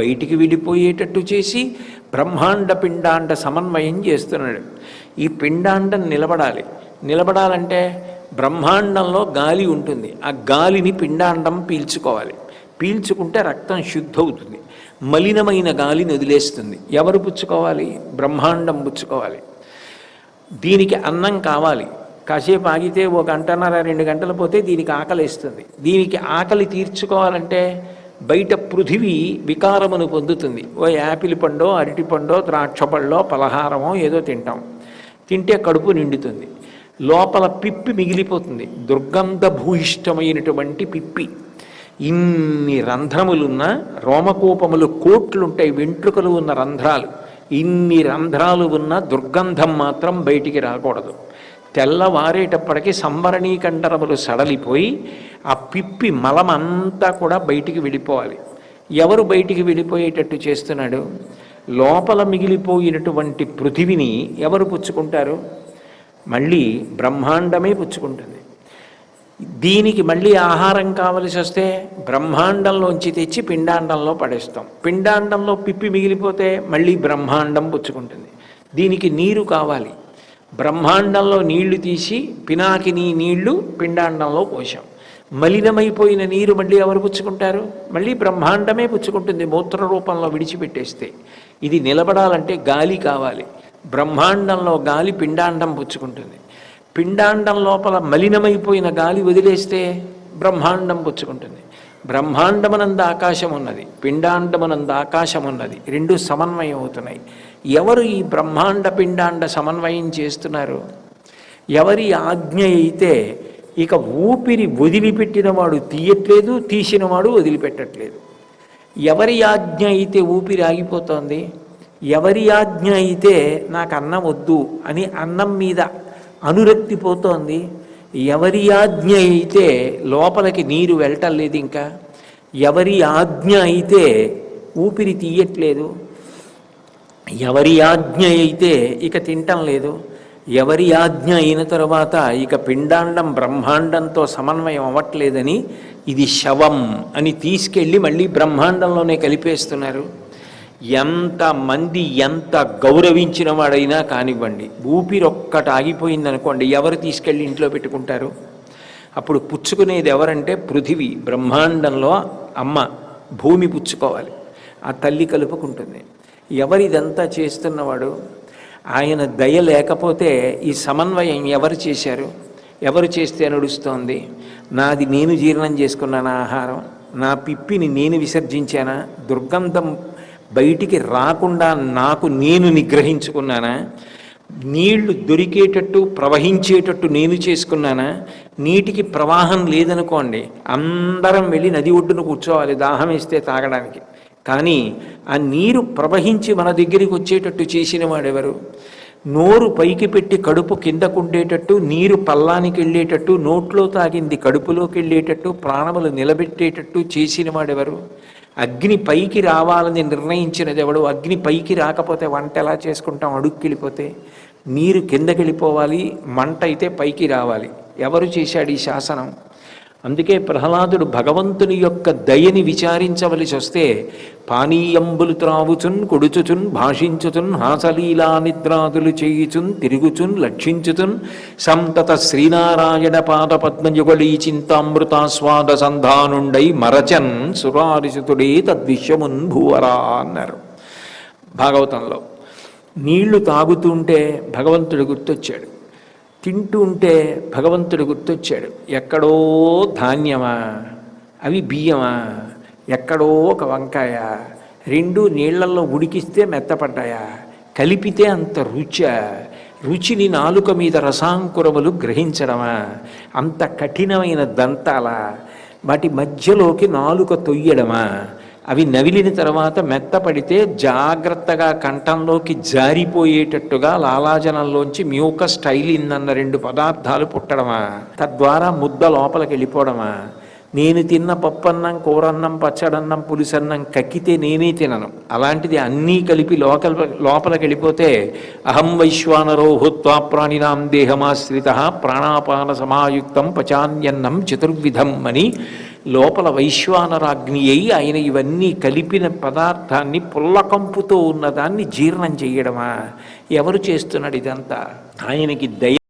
బయటికి విడిపోయేటట్టు చేసి బ్రహ్మాండ పిండాండ సమన్వయం చేస్తున్నాడు. ఈ పిండాండం నిలబడాలంటే బ్రహ్మాండంలో గాలి ఉంటుంది. ఆ గాలిని పిండాండం పీల్చుకోవాలి. పీల్చుకుంటే రక్తం శుద్ధవుతుంది. మలినమైన గాలిని వదిలేస్తుంది. ఎవరు పుచ్చుకోవాలి? బ్రహ్మాండం పుచ్చుకోవాలి. దీనికి అన్నం కావాలి. కాసేపు ఆగితే 1 గంటన్నర 2 గంటలు పోతే దీనికి ఆకలిస్తుంది. దీనికి ఆకలి తీర్చుకోవాలంటే బయట పృథివీ వికారమును పొందుతుంది. ఓ యాపిల్ పండో, అరటి పండో, ద్రాక్ష పళ్ళో, పలహారమో ఏదో తింటాం. తింటే కడుపు నిండుతుంది. లోపల పిప్పి మిగిలిపోతుంది. దుర్గంధ భూయిష్టమైనటువంటి పిప్పి. ఇన్ని రంధ్రములున్న రోమకూపములు కోట్లుంటాయి, వెంట్రుకలు ఉన్న రంధ్రాలు. ఇన్ని రంధ్రాలు ఉన్న దుర్గంధం మాత్రం బయటికి రాకూడదు. తెల్లవారేటప్పటికీ సంవరణీకంఠరములు సడలిపోయి ఆ పిప్పి మలమంతా కూడా బయటికి వెళ్ళిపోవాలి. ఎవరు బయటికి వెళ్ళిపోయేటట్టు చేస్తున్నాడు? లోపల మిగిలిపోయినటువంటి పృథివిని ఎవరు పుచ్చుకుంటారు? మళ్ళీ బ్రహ్మాండమే పుచ్చుకుంటుంది. దీనికి మళ్ళీ ఆహారం కావలసి వస్తే బ్రహ్మాండంలోంచి తెచ్చి పిండాండంలో పడేస్తాం. పిండాండంలో పిప్పి మిగిలిపోతే మళ్ళీ బ్రహ్మాండం పుచ్చుకుంటుంది. దీనికి నీరు కావాలి. బ్రహ్మాండంలో నీళ్లు తీసి పినాకిని నీళ్లు పిండాండంలో పోసాం. మలినమైపోయిన నీరు మళ్ళీ ఎవరు పుచ్చుకుంటారు? మళ్ళీ బ్రహ్మాండమే పుచ్చుకుంటుంది మూత్ర రూపంలో విడిచిపెట్టేస్తే. ఇది నిలబడాలంటే గాలి కావాలి. బ్రహ్మాండంలో గాలి పిండాండం పుచ్చుకుంటుంది. పిండాండం లోపల మలినమైపోయిన గాలి వదిలేస్తే బ్రహ్మాండం పుచ్చుకుంటుంది. బ్రహ్మాండమనంద ఆకాశం ఉన్నది, పిండాండమనంద ఆకాశం ఉన్నది. రెండు సమన్వయం అవుతున్నాయి. ఎవరు ఈ బ్రహ్మాండ పిండాండ సమన్వయం చేస్తున్నారు? ఎవరి ఆజ్ఞ అయితే ఇక ఊపిరి వదిలిపెట్టినవాడు తీయట్లేదు, తీసినవాడు వదిలిపెట్టట్లేదు. ఎవరి ఆజ్ఞ అయితే ఊపిరి ఆగిపోతోంది, ఎవరి ఆజ్ఞ అయితే నాకు అన్నం వద్దు అని అన్నం మీద అనురక్తి పోతోంది, ఎవరి ఆజ్ఞ అయితే లోపలికి నీరు వెళ్ళటం లేదు, ఇంకా ఎవరి ఆజ్ఞ అయితే ఊపిరి తీయట్లేదు, ఎవరి ఆజ్ఞ అయితే ఇక తింటం లేదు, ఎవరి ఆజ్ఞ అయిన తర్వాత ఇక పిండాండం బ్రహ్మాండంతో సమన్వయం అవ్వట్లేదని ఇది శవం అని తీసుకెళ్ళి మళ్ళీ బ్రహ్మాండంలోనే కలిపేస్తున్నారు. ఎంతమంది ఎంత గౌరవించిన వాడైనా కానివ్వండి, ఊపిరొక్కటి ఆగిపోయిందనుకోండి, ఎవరు తీసుకెళ్ళి ఇంట్లో పెట్టుకుంటారు? అప్పుడు పుచ్చుకునేది ఎవరంటే పృథివీ, బ్రహ్మాండంలో అమ్మ భూమి పుచ్చుకోవాలి. ఆ తల్లి కలుపుకుంటుంది. ఎవరిదంతా చేస్తున్నవాడు? ఆయన దయ లేకపోతే ఈ సమన్వయం ఎవరు చేశారు? ఎవరు చేస్తే నడుస్తోంది? నాది నేను జీర్ణం చేసుకున్నానా ఆహారం? నా పిప్పిని నేను విసర్జించానా? దుర్గంధం బయటికి రాకుండా నాకు నేను నిగ్రహించుకున్నానా? నీళ్లు దొరికేటట్టు ప్రవహించేటట్టు నేను చేసుకున్నానా? నీటికి ప్రవాహం లేదనుకోండి, అందరం వెళ్ళి నది ఒడ్డున కూర్చోవాలి దాహం వేస్తే తాగడానికి. కానీ ఆ నీరు ప్రవహించి మన దగ్గరికి వచ్చేటట్టు చేసిన వాడెవరు? నోరు పైకి పెట్టి కడుపు కిందకుండేటట్టు, నీరు పల్లానికి వెళ్ళేటట్టు, నోట్లో తాగింది కడుపులోకి వెళ్ళేటట్టు, ప్రాణములు నిలబెట్టేటట్టు చేసిన వాడెవరు? అగ్ని పైకి రావాలని నిర్ణయించినది ఎవడు? అగ్ని పైకి రాకపోతే వంట ఎలా చేసుకుంటాం? అడుక్కెళ్ళిపోతే నీరు కిందకి వెళ్ళిపోవాలి, మంట అయితే పైకి రావాలి. ఎవరు చేశాడు ఈ శాసనం? అందుకే ప్రహ్లాదుడు భగవంతుని యొక్క దయని విచారించవలసి వస్తే పానీయంబులు త్రావుచున్ కొడుచుచున్ భాషించుచున్ హాసలీలా నిద్రాదులు చేయుచున్ తిరుగుచున్ లక్షించుచున్ సంతత శ్రీనారాయణ పాద పద్మయుగళీ చింతామృతాస్వాద సంధానుండై మరచన్ సురారిసుతుడే తద్విశ్వమున్ భూవరా అన్నారు భాగవతంలో. నీళ్లు తాగుతుంటే భగవంతుడు గుర్తొచ్చాడు, తింటూ ఉంటే భగవంతుడు గుర్తొచ్చాడు. ఎక్కడో ధాన్యమా, అవి బియ్యమా, ఎక్కడో ఒక వంకాయ, రెండు నీళ్లలో ఉడికిస్తే మెత్తపడ్డాయా, కలిపితే అంత రుచిని నాలుక మీద రసాంకురములు గ్రహించడమా, అంత కఠినమైన దంతాల వాటి మధ్యలోకి నాలుక తొయ్యడమా, అవి నవిలిన తర్వాత మెత్తపడితే జాగ్రత్తగా కంఠంలోకి జారిపోయేటట్టుగా లాలాజనంలోంచి మ్యూకస్ స్టైలిన్ అన్న 2 పదార్థాలు పుట్టడమా, తద్వారా ముద్ద లోపలికి వెళ్ళిపోవడమా? నేను తిన్న పప్పన్నం, కూరన్నం, పచ్చడన్నం, పులుసన్నం కక్కితే నేనే తినను. అలాంటిది అన్నీ కలిపి లోపలికి వెళ్ళిపోతే అహం వైశ్వానరో భూత్వా ప్రాణినాం దేహమాశ్రిత ప్రాణాపాన సమాయుక్తం పచాన్యన్నం చతుర్విధం అని లోపల వైశ్వానరాగ్ని అయి ఆయన ఇవన్నీ కలిపిన పదార్థాన్ని పుల్లకంపుతో ఉన్నదాన్ని జీర్ణం చేయడమా? ఎవరు చేస్తున్నాడు ఇదంతా? ఆయనకి దయ